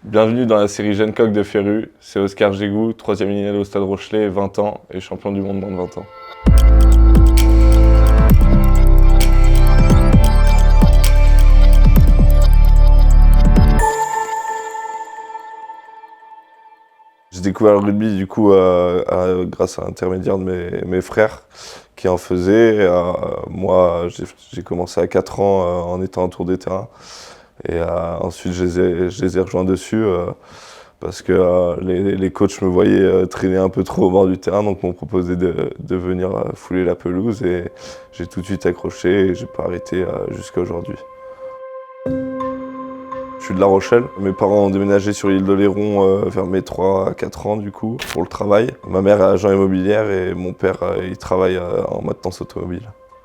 Bienvenue dans la série Jeune Coq de Féru, c'est Oscar Gégou, 3e lignel au Stade Rochelet, 20 ans et champion du monde moins de 20 ans. J'ai découvert le rugby du coup grâce à l'intermédiaire de mes frères qui en faisaient. Moi j'ai commencé à 4 ans en étant autour des terrains et ensuite je les ai rejoints dessus parce que les coachs me voyaient traîner un peu trop au bord du terrain, donc m'ont proposé de venir fouler la pelouse et j'ai tout de suite accroché et j'ai pas arrêté jusqu'à aujourd'hui. Je suis de La Rochelle. Mes parents ont déménagé sur l'île d'Oléron vers mes 3 à 4 ans du coup, pour le travail. Ma mère est agent immobilière et mon père il travaille en maintenance automobile.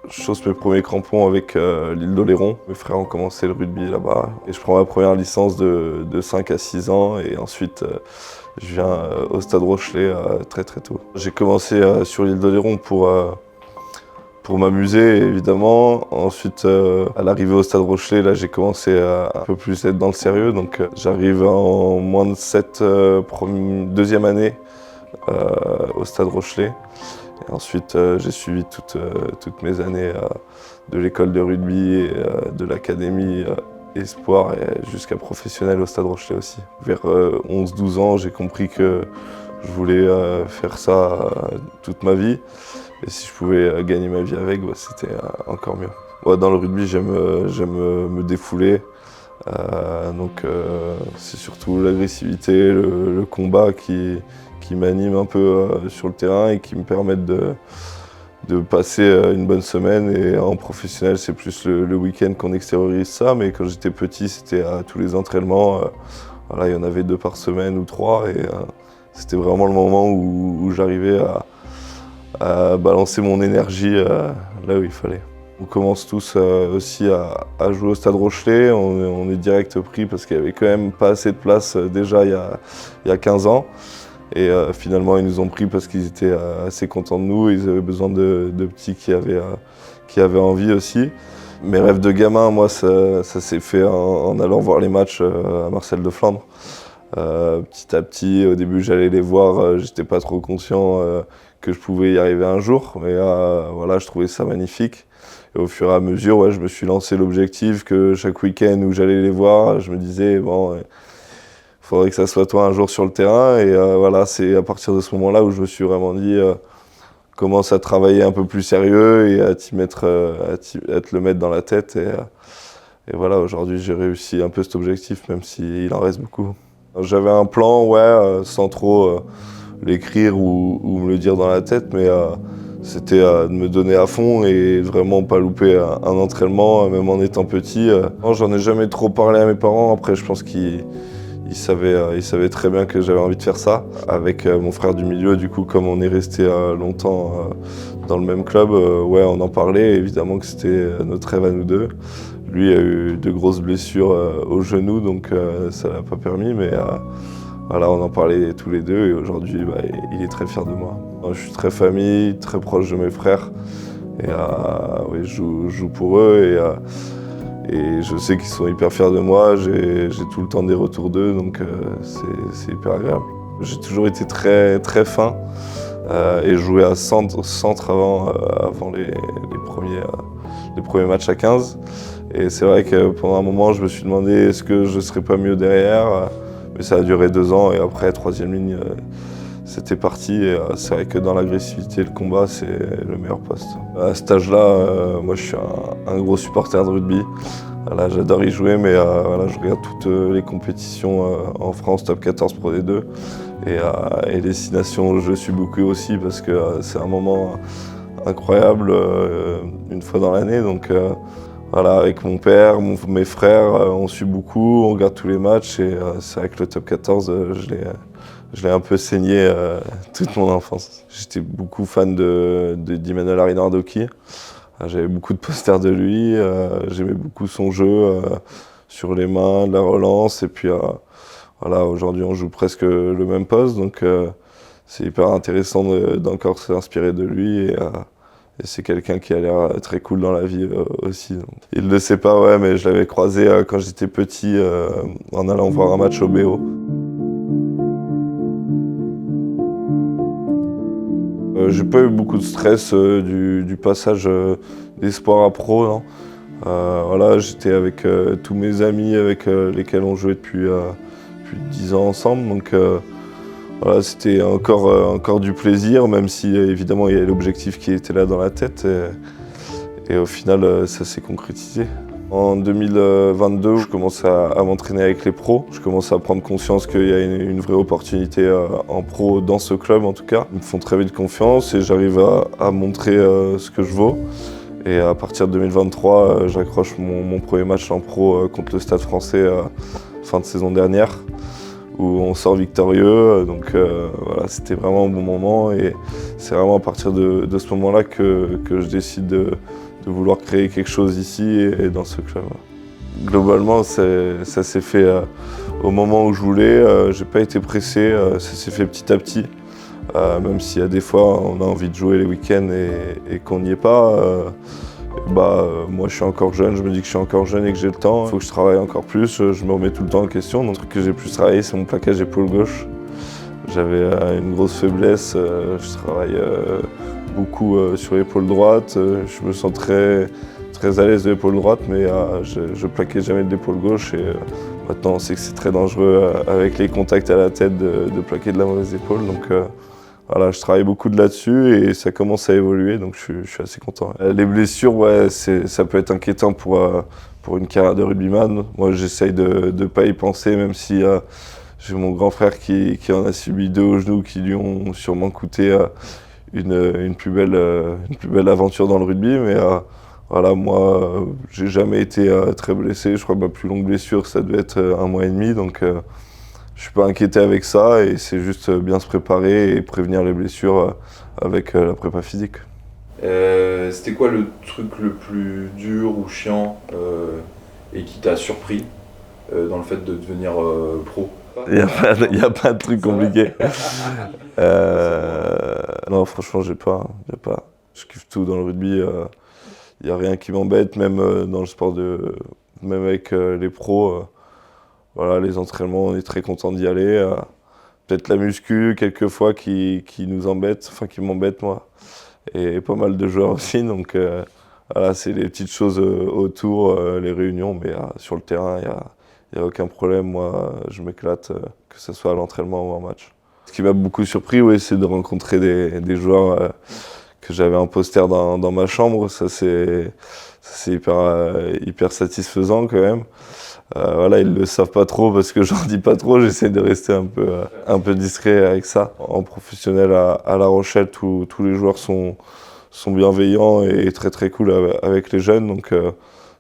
Je chausse mes premiers crampons avec l'île d'Oléron. Mes frères ont commencé le rugby là-bas. Et je prends ma première licence de 5 à 6 ans et ensuite je viens au Stade Rochelet très tôt. J'ai commencé sur l'île d'Oléron pour m'amuser évidemment. Ensuite, à l'arrivée au Stade Rochelet, là j'ai commencé à un peu plus être dans le sérieux. Donc j'arrive en moins de 7, deuxième année au Stade Rochelet. Et ensuite j'ai suivi toutes mes années de l'école de rugby et de l'académie espoir et jusqu'à professionnel au Stade Rochelet aussi. Vers 11-12 ans, j'ai compris que je voulais faire ça toute ma vie. Et si je pouvais gagner ma vie avec, c'était encore mieux. Ouais, dans le rugby, j'aime me défouler. C'est surtout l'agressivité, le combat qui m'anime un peu sur le terrain et qui me permettent de passer une bonne semaine. Et en professionnel, c'est plus le week-end qu'on extériorise ça. Mais quand j'étais petit, c'était à tous les entraînements. Voilà, il y en avait 2 par semaine ou 3. Et c'était vraiment le moment où j'arrivais à balancer mon énergie là où il fallait. On commence tous aussi à jouer au Stade Rochelet. On est direct pris parce qu'il n'y avait quand même pas assez de place déjà il y a 15 ans. Et finalement, ils nous ont pris parce qu'ils étaient assez contents de nous. Ils avaient besoin de petits qui avaient envie aussi. Mes rêves de gamin, moi, ça s'est fait en allant voir les matchs à Marcel de Flandre. Petit à petit, au début, j'allais les voir. J'étais pas trop conscient que je pouvais y arriver un jour. Mais voilà, je trouvais ça magnifique. Et au fur et à mesure, ouais, je me suis lancé l'objectif que chaque week-end où j'allais les voir, je me disais, bon, faudrait que ça soit toi un jour sur le terrain. Et voilà, c'est à partir de ce moment-là où je me suis vraiment dit, commence à travailler un peu plus sérieux et à te le mettre dans la tête. Et voilà, aujourd'hui, j'ai réussi un peu cet objectif, même s'il en reste beaucoup. J'avais un plan, ouais, sans trop l'écrire ou me le dire dans la tête, mais c'était de me donner à fond et vraiment pas louper un entraînement, même en étant petit. Non, j'en ai jamais trop parlé à mes parents. Après, je pense qu'ils savaient très bien que j'avais envie de faire ça. Avec mon frère du milieu, du coup, comme on est resté longtemps dans le même club, ouais, on en parlait. Évidemment que c'était notre rêve à nous deux. Lui a eu de grosses blessures au genou, donc ça l'a pas permis, mais voilà, on en parlait tous les deux et aujourd'hui, il est très fier de moi. Je suis très famille, très proche de mes frères et ouais, je joue pour eux et je sais qu'ils sont hyper fiers de moi. J'ai tout le temps des retours d'eux, donc c'est hyper agréable. J'ai toujours été très fin et joué à centre avant les premiers matchs à 15. Et c'est vrai que pendant un moment, je me suis demandé est-ce que je ne serais pas mieux derrière. Mais ça a duré 2 ans et après, 3e ligne, c'était parti. Et c'est vrai que dans l'agressivité et le combat, c'est le meilleur poste. À cet âge-là, moi je suis un gros supporter de rugby. Voilà, j'adore y jouer, mais voilà, je regarde toutes les compétitions en France, Top 14 Pro D2. Et les 6 nations, je suis beaucoup aussi parce que c'est un moment incroyable une fois dans l'année. Donc voilà, avec mon père, mes frères, on suit beaucoup, on regarde tous les matchs et c'est vrai que le Top 14, je l'ai un peu saigné toute mon enfance. J'étais beaucoup fan d'Emmanuel Arinardoki. J'avais beaucoup de posters de lui, j'aimais beaucoup son jeu sur les mains, de la relance et puis voilà, aujourd'hui on joue presque le même poste donc c'est hyper intéressant d'encore s'inspirer de lui et c'est quelqu'un qui a l'air très cool dans la vie aussi. Donc. Il le sait pas, ouais, mais je l'avais croisé quand j'étais petit en allant voir un match au BO. J'ai pas eu beaucoup de stress du passage d'espoir à pro, non. Voilà, j'étais avec tous mes amis avec lesquels on jouait depuis 10 ans ensemble, donc voilà, c'était encore du plaisir, même si évidemment il y avait l'objectif qui était là dans la tête, et au final ça s'est concrétisé. En 2022, je commence à m'entraîner avec les pros. Je commence à prendre conscience qu'il y a une vraie opportunité en pro dans ce club en tout cas. Ils me font très vite confiance et j'arrive à montrer ce que je vaux. Et à partir de 2023, j'accroche mon premier match en pro contre le Stade Français fin de saison dernière, où on sort victorieux. Donc voilà, c'était vraiment un bon moment et c'est vraiment à partir de ce moment-là que je décide de vouloir créer quelque chose ici et dans ce club. Globalement, ça s'est fait au moment où je voulais. J'ai pas été pressé, ça s'est fait petit à petit. Même s'il y a des fois, on a envie de jouer les week-ends et qu'on n'y est pas. Moi, je suis encore jeune, je me dis que je suis encore jeune et que j'ai le temps. Il faut que je travaille encore plus, je me remets tout le temps en question. Le truc que j'ai plus travaillé, c'est mon plaquage épaule gauche. J'avais une grosse faiblesse, je travaille beaucoup sur l'épaule droite. Je me sens très à l'aise de l'épaule droite, mais je plaquais jamais de l'épaule gauche. Et maintenant, on sait que c'est très dangereux avec les contacts à la tête de plaquer de la mauvaise épaule. Donc voilà, je travaille beaucoup de là-dessus et ça commence à évoluer, donc je suis assez content. Les blessures, ouais, ça peut être inquiétant pour une carrière de rugbyman. Moi, j'essaye de ne pas y penser, même si j'ai mon grand frère qui en a subi 2 au genou, qui lui ont sûrement coûté une plus belle aventure dans le rugby. Mais voilà, moi, j'ai jamais été très blessé. Je crois que ma plus longue blessure, ça devait être 1 mois et demi. Donc, je suis pas inquiété avec ça. Et c'est juste bien se préparer et prévenir les blessures avec la prépa physique. C'était quoi le truc le plus dur ou chiant et qui t'a surpris dans le fait de devenir pro? Il n'y a pas de truc compliqué. Non, franchement, j'ai pas. Je kiffe tout dans le rugby. Il n'y a rien qui m'embête, même dans le sport même avec les pros. Voilà, les entraînements, on est très content d'y aller. Peut-être la muscu, quelquefois, qui nous embête, enfin qui m'embête moi. Et pas mal de joueurs aussi. Donc voilà, c'est les petites choses autour, les réunions, mais sur le terrain, il n'y a aucun problème. Moi, je m'éclate, que ce soit à l'entraînement ou en match. Ce qui m'a beaucoup surpris, oui, c'est de rencontrer des joueurs que j'avais un poster dans ma chambre. Ça, c'est hyper satisfaisant quand même. Voilà, ils le savent pas trop parce que j'en dis pas trop. J'essaie de rester un peu discret avec ça. En professionnel à La Rochelle, tous les joueurs sont bienveillants et très très cool avec les jeunes. Donc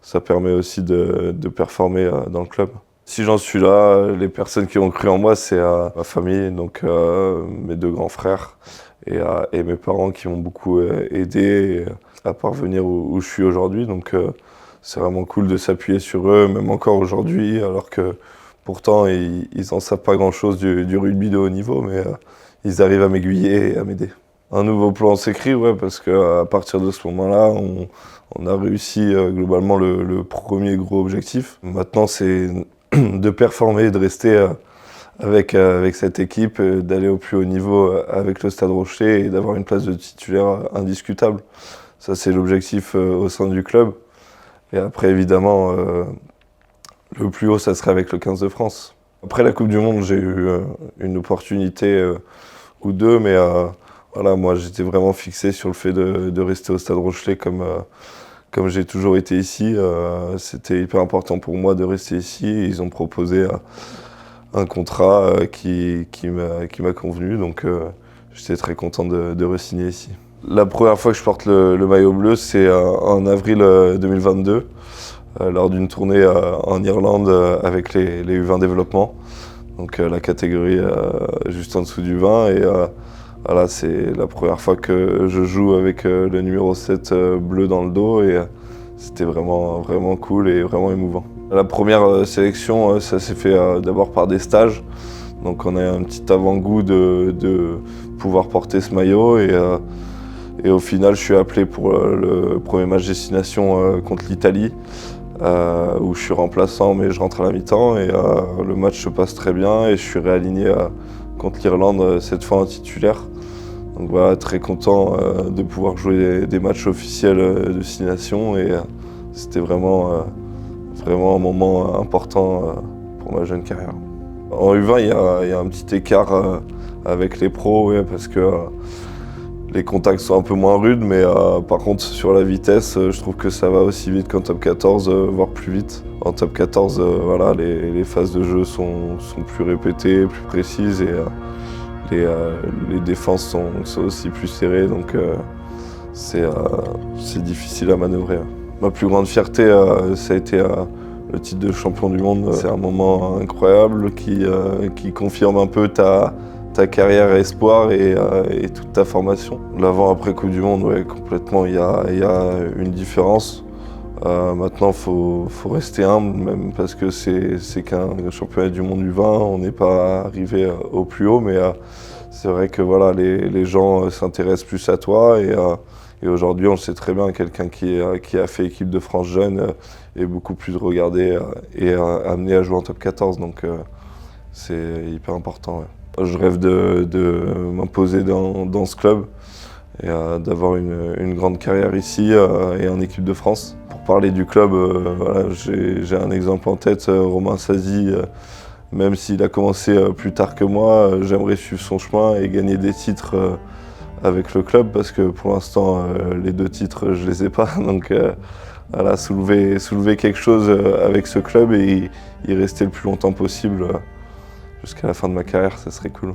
ça permet aussi de performer dans le club. Si j'en suis là, les personnes qui ont cru en moi, c'est ma famille, donc mes 2 grands frères et mes parents qui m'ont beaucoup aidé à parvenir où je suis aujourd'hui. Donc c'est vraiment cool de s'appuyer sur eux, même encore aujourd'hui, alors que pourtant ils n'en savent pas grand-chose du rugby de haut niveau, mais ils arrivent à m'aiguiller et à m'aider. Un nouveau plan s'écrit, ouais, parce qu'à partir de ce moment-là, on a réussi globalement le premier gros objectif. Maintenant, c'est de performer et de rester avec cette équipe, d'aller au plus haut niveau avec le Stade Rochelais et d'avoir une place de titulaire indiscutable. Ça, c'est l'objectif au sein du club. Et après, évidemment, le plus haut, ça serait avec le 15 de France. Après la Coupe du Monde, j'ai eu une opportunité ou 2, mais voilà, moi, j'étais vraiment fixé sur le fait de rester au Stade Rochelais comme j'ai toujours été ici. C'était hyper important pour moi de rester ici. Ils ont proposé un contrat qui m'a convenu, donc j'étais très content de re-signer ici. La première fois que je porte le maillot bleu, c'est en avril 2022, lors d'une tournée en Irlande avec les U20 développement, donc la catégorie juste en dessous du 20. Et voilà, c'est la première fois que je joue avec le numéro 7 bleu dans le dos et c'était vraiment, vraiment cool et vraiment émouvant. La première sélection, ça s'est fait d'abord par des stages, donc on a un petit avant-goût de pouvoir porter ce maillot. Et au final, je suis appelé pour le premier match destination contre l'Italie, où je suis remplaçant, mais je rentre à la mi-temps. Et le match se passe très bien et je suis réaligné contre l'Irlande, cette fois en titulaire. Donc voilà, très content de pouvoir jouer des matchs officiels de destination. Et c'était vraiment un moment important pour ma jeune carrière. En U20, il y a un petit écart avec les pros, ouais, parce que les contacts sont un peu moins rudes, mais par contre sur la vitesse, je trouve que ça va aussi vite qu'en top 14, voire plus vite. En top 14, voilà, les phases de jeu sont plus répétées, plus précises, et les défenses sont aussi plus serrées, donc c'est difficile à manœuvrer. Ma plus grande fierté, ça a été le titre de champion du monde. C'est un moment incroyable qui confirme un peu ta carrière espoir et toute ta formation. L'avant-après Coupe du Monde, ouais, complètement, il y a une différence. Maintenant, il faut rester humble, même parce que c'est qu'un championnat du monde U20, on n'est pas arrivé au plus haut, mais c'est vrai que voilà, les gens s'intéressent plus à toi et aujourd'hui, on le sait très bien, quelqu'un qui a fait équipe de France jeune est beaucoup plus regardé et amené à jouer en top 14, donc c'est hyper important. Ouais. Je rêve de m'imposer dans ce club et d'avoir une grande carrière ici et en équipe de France. Pour parler du club, voilà, j'ai un exemple en tête, Romain Sazi. Même s'il a commencé plus tard que moi, j'aimerais suivre son chemin et gagner des titres avec le club, parce que pour l'instant, les 2 titres, je les ai pas. Donc voilà, soulever quelque chose avec ce club et y rester le plus longtemps possible jusqu'à la fin de ma carrière, ça serait cool.